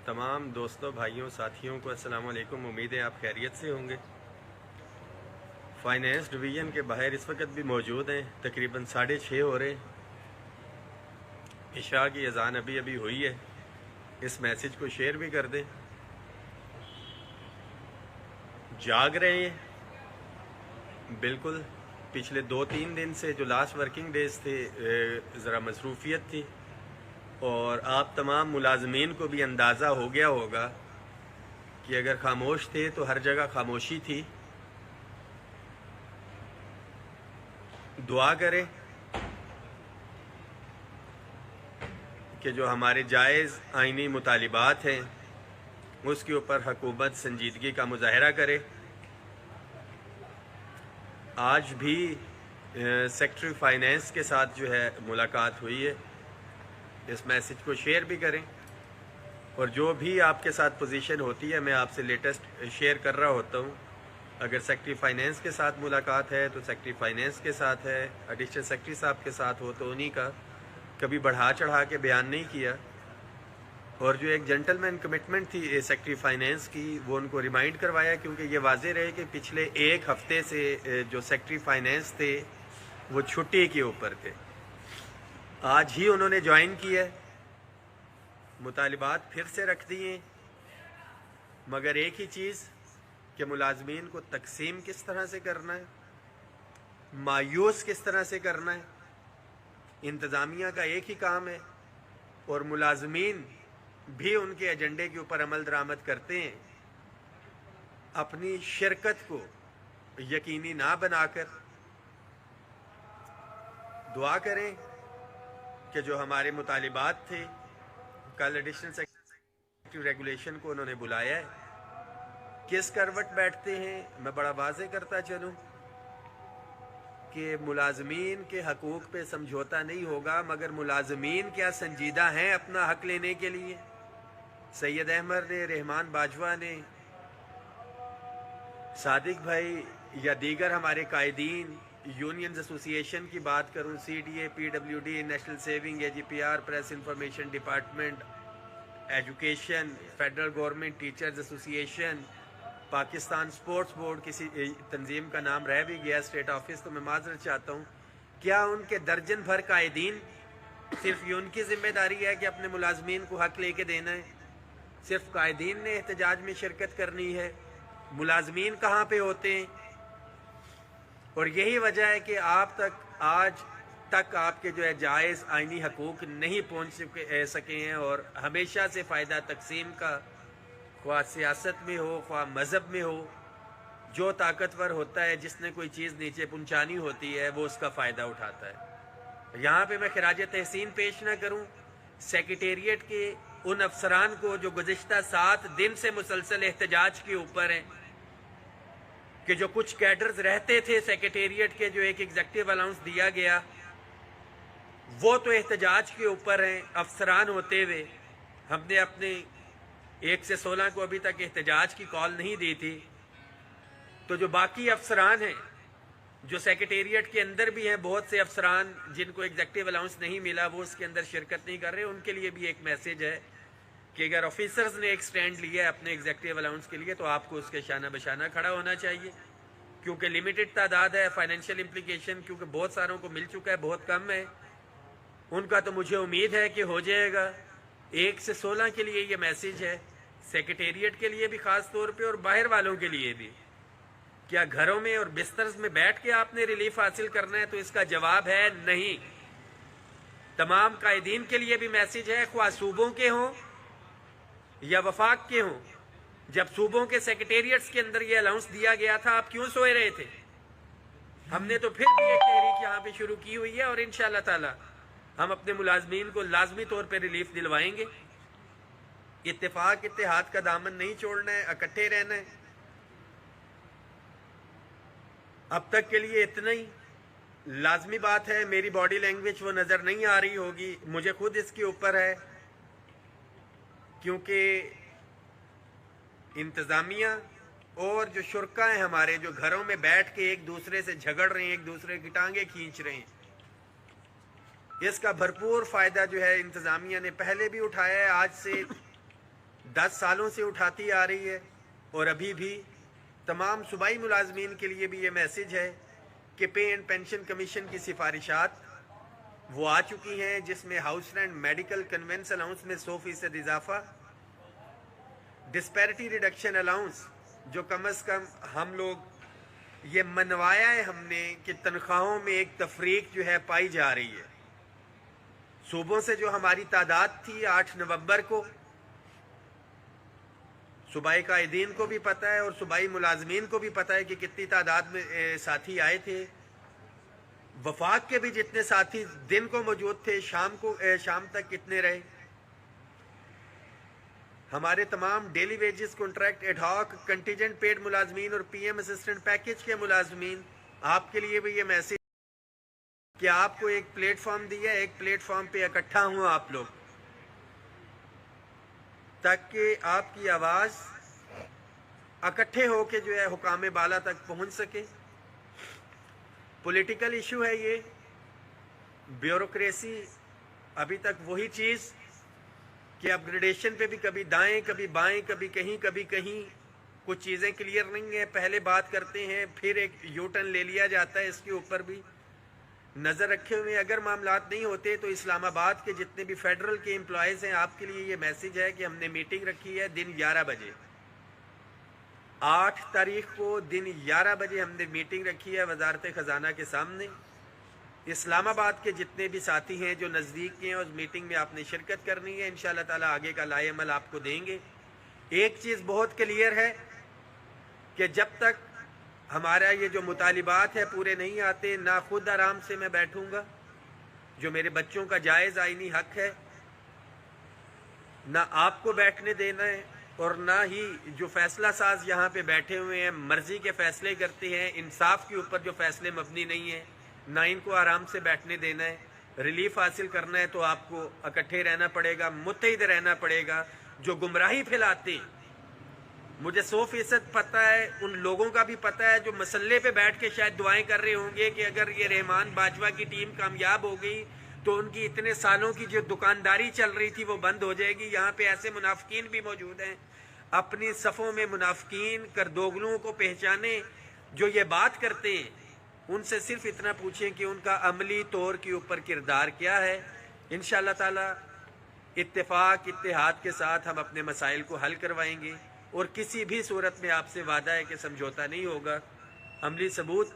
तमाम दोस्तों भाइयों साथियों को अस्सलाम वालेकुम। उम्मीद है आप खैरियत से होंगे। फाइनेंस डिवीज़न के बाहर इस वक्त भी मौजूद हैं। तकरीबन 6:30 हो रहे हैं। इशा की अजान अभी अभी हुई है। इस मैसेज को शेयर भी कर दें। जाग रहे हैं बिल्कुल। पिछले 2-3 दिन से जो लास्ट वर्किंग डेज थे ज़रा मसरूफियत थी, और आप तमाम मुलाजमीन को भी अंदाज़ा हो गया होगा कि अगर खामोश थे तो हर जगह खामोशी थी। दुआ करें कि जो हमारे जायज़ आइनी मुतालिबात हैं उसके ऊपर हुकूमत संजीदगी का मुजाहरा करे। आज भी सेक्रेटरी फाइनेंस के साथ जो है मुलाकात हुई है। इस मैसेज को शेयर भी करें, और जो भी आपके साथ पोजीशन होती है मैं आपसे लेटेस्ट शेयर कर रहा होता हूँ। अगर सेक्रेटरी फाइनेंस के साथ मुलाकात है तो सेक्रेटरी फाइनेंस के साथ है, एडिशनल सेक्रेटरी साहब के साथ हो तो उन्हीं का, कभी बढ़ा चढ़ा के बयान नहीं किया। और जो एक जेंटलमैन कमिटमेंट थी सेक्रेटरी फाइनेंस की, वो उनको रिमाइंड करवाया, क्योंकि ये वाज़ेह रहे कि पिछले एक हफ्ते से जो सेक्रेटरी फाइनेंस थे वो छुट्टी के ऊपर थे। आज ही उन्होंने ज्वाइन किया, मुतालिबात फिर से रख दिए, मगर एक ही चीज़ कि मुलाजमीन को तकसीम किस तरह से करना है, मायूस किस तरह से करना है। इंतज़ामिया का एक ही काम है, और मुलाजमीन भी उनके एजेंडे के ऊपर अमल दरामद करते हैं। अपनी शिरकत को यकीनी ना बनाकर दुआ करें कि जो हमारे मुतालिबात थे, कल एडिशनल सेक्रेटरी रेगुलेशन को उन्होंने बुलाया है। किस करवट बैठते हैं, मैं बड़ा वाज़ेह करता चलूँ कि मुलाजमीन के हकूक़ पे समझौता नहीं होगा, मगर मुलाजमीन क्या संजीदा हैं अपना हक लेने के लिए। सैयद अहमद ने, रहमान बाजवा ने, सादिक भाई या दीगर हमारे कायदीन, यूनियन एसोसिएशन की बात करूं, CDA, PWD, national saving, AGPR, press information department, education, federal government teachers association, Pakistan sports board, किसी तंजीम का नाम रह भी गया, स्टेट ऑफिस, तो मैं माजरत चाहता हूँ। क्या उनके दर्जन भर कायदीन सिर्फ ये उनकी जिम्मेदारी है कि अपने मुलाजमीन को हक लेके देना है? सिर्फ कायदीन ने एहतजाज में शिरकत करनी है? मुलाजमीन कहाँ पे होते हैं? और यही वजह है कि आप तक आज तक आपके जो है जायज़ आइनी हकूक़ नहीं पहुँच सके हैं, और हमेशा से फ़ायदा तकसीम का, ख्वाह सियासत में हो ख्वाह मज़हब में हो, जो ताकतवर होता है, जिसने कोई चीज़ नीचे पहुँचानी होती है, वो उसका फ़ायदा उठाता है। यहाँ पे मैं खिराज तहसीन पेश ना करूँ सेक्रेटेरिएट के उन अफसरान को जो गुज़िश्ता 7 दिन से मुसलसल एहतजाज के ऊपर हैं, कि जो कुछ कैडर्स रहते थे सेक्रेटेरिएट के, जो एक एग्जेक्टिव अलाउंस दिया गया, वो तो एहतजाज के ऊपर हैं अफसरान होते हुए। हमने अपने 1 से 16 को अभी तक एहतजाज की कॉल नहीं दी थी। तो जो बाकी अफसरान हैं, जो सेक्रेटेरिएट के अंदर भी हैं, बहुत से अफसरान जिनको एग्जेक्टिव अलाउंस नहीं मिला, वो उसके अंदर शिरकत नहीं कर रहे। उनके लिए भी एक मैसेज है कि अगर ऑफिसर्स ने एक स्टैंड लिया है अपने एग्जेक्टिव अलाउंस के लिए, तो आपको उसके शाना बशाना खड़ा होना चाहिए, क्योंकि लिमिटेड तादाद है। फाइनेंशियल इम्प्लीकेशन क्योंकि बहुत सारों को मिल चुका है, बहुत कम है। उनका तो मुझे उम्मीद है कि हो जाएगा। 1 से 16 के लिए ये मैसेज है, सेक्रेटेरिएट के लिए भी ख़ास तौर पे, और बाहर वालों के लिए भी। क्या घरों में और बिस्तर्स में बैठ के आपने रिलीफ हासिल करना है? तो इसका जवाब है नहीं। तमाम कायदीन के लिए भी मैसेज है, ख्वाह सूबों के हों या वफाक के हों। जब सूबों के सेक्रेटेरिएट्स के अंदर ये अलाउंस दिया गया था, आप क्यों सोए रहे थे? हमने तो फिर भी एक तहरीक यहाँ पे शुरू की हुई है, और इंशाअल्लाह ताला हम अपने मुलाजमीन को लाजमी तौर पे रिलीफ दिलवाएंगे। इत्तेफाक इत्तेहाद का दामन नहीं छोड़ना है, इकट्ठे रहना है। अब तक के लिए इतना ही। लाजमी बात है, मेरी बॉडी लैंग्वेज वो नज़र नहीं आ रही होगी, मुझे खुद इसके ऊपर है, क्योंकि इंतज़ामिया और जो शुरका हैं हमारे, जो घरों में बैठ के एक दूसरे से झगड़ रहे हैं, एक दूसरे की टांगे खींच रहे हैं, इसका भरपूर फ़ायदा जो है इंतज़ामिया ने पहले भी उठाया है। आज से 10 سالوں سے اٹھاتی آ رہی ہے، اور ابھی بھی تمام صوبائی ملازمین کے لیے بھی یہ میسج ہے کہ پے اینڈ پینشن کمیشن کی سفارشات وہ آ چکی ہیں، جس میں house rent medical conveyance allowance میں 100% اضافہ، ڈسپیرٹی ریڈکشن الاؤنس جو کم از کم ہم لوگ یہ منوایا ہے ہم نے کہ تنخواہوں میں ایک تفریق جو ہے پائی جا رہی ہے، صوبوں سے جو ہماری تعداد تھی 8 نومبر کو صوبائی قائدین کو بھی پتہ ہے اور صوبائی ملازمین کو بھی پتہ ہے کہ کتنی تعداد میں ساتھی آئے تھے، وفاق کے بھی جتنے ساتھی دن کو موجود تھے شام تک کتنے رہے، ہمارے تمام daily wages contract ad hoc contingent paid ملازمین اور پی ایم اسسٹنٹ پیکج کے ملازمین، آپ کے لیے بھی یہ میسج کہ آپ کو ایک پلیٹ فارم دیا ہے، ایک پلیٹ فارم پہ اکٹھا ہوں آپ لوگ تاکہ آپ کی آواز اکٹھے ہو کے جو ہے حکام بالا تک پہنچ سکے۔ پولیٹیکل ایشو ہے یہ، بیوروکریسی ابھی تک وہی چیز کہ اپ گریڈیشن پہ بھی کبھی دائیں کبھی بائیں کبھی کہیں کچھ چیزیں کلیئر نہیں ہیں، پہلے بات کرتے ہیں پھر ایک یو ٹرن لے لیا جاتا ہے، اس کے اوپر بھی نظر رکھے ہوئے۔ اگر معاملات نہیں ہوتے تو اسلام آباد کے جتنے بھی فیڈرل کے امپلائیز ہیں، آپ کے لیے یہ میسج ہے کہ ہم نے میٹنگ رکھی ہے دن 11 بجے، 8 تاریخ کو دن 11 بجے ہم نے میٹنگ رکھی ہے وزارت خزانہ کے سامنے۔ اسلام آباد کے جتنے بھی ساتھی ہیں جو نزدیک ہیں، اس میٹنگ میں آپ نے شرکت کرنی ہے، انشاءاللہ تعالی آگے کا لائے عمل آپ کو دیں گے۔ ایک چیز بہت کلیئر ہے کہ جب تک ہمارا یہ جو مطالبات ہے پورے نہیں آتے، نہ خود آرام سے میں بیٹھوں گا، جو میرے بچوں کا جائز آئینی حق ہے، نہ آپ کو بیٹھنے دینا ہے، اور نہ ہی جو فیصلہ ساز یہاں پہ بیٹھے ہوئے ہیں مرضی کے فیصلے کرتے ہیں، انصاف کے اوپر جو فیصلے مبنی نہیں ہیں، نہ ان کو آرام سے بیٹھنے دینا ہے۔ ریلیف حاصل کرنا ہے تو آپ کو اکٹھے رہنا پڑے گا، متحد رہنا پڑے گا۔ جو گمراہی پھیلاتے ہیں، مجھے 100% پتہ ہے، ان لوگوں کا بھی پتہ ہے جو مسلے پہ بیٹھ کے شاید دعائیں کر رہے ہوں گے کہ اگر یہ رحمان باجوہ کی ٹیم کامیاب ہو گئی تو ان کی اتنے سالوں کی جو دکانداری چل رہی تھی وہ بند ہو جائے گی۔ یہاں پہ ایسے منافقین بھی موجود ہیں، اپنی صفوں میں منافقین کردوگلوں کو پہچانے جو یہ بات کرتے ہیں، ان سے صرف اتنا پوچھیں کہ ان کا عملی طور کے اوپر کردار کیا ہے۔ انشاءاللہ تعالی اتفاق اتحاد کے ساتھ ہم اپنے مسائل کو حل کروائیں گے، اور کسی بھی صورت میں آپ سے وعدہ ہے کہ سمجھوتا نہیں ہوگا۔ عملی ثبوت